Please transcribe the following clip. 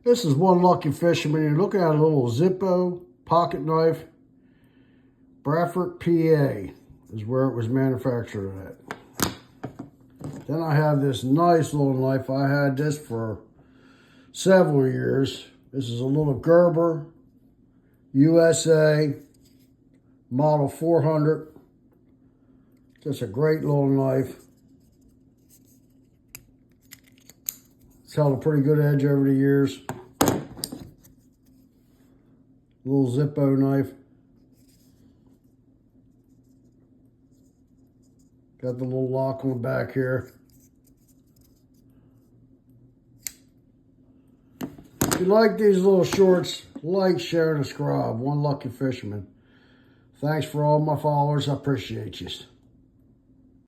This is One Lucky Fisherman. You're looking at a little Zippo pocket knife. Bradford, PA is where it was manufactured at. Then I have this nice little knife. I had this for several years. This is a little Gerber, USA, model 400. Just a great little knife. It's held a pretty good edge over the years. Little Zippo knife. Got the little lock on the back here. If you like these little shorts, like, share, and subscribe. One Lucky Fisherman. Thanks for all my followers. I appreciate you.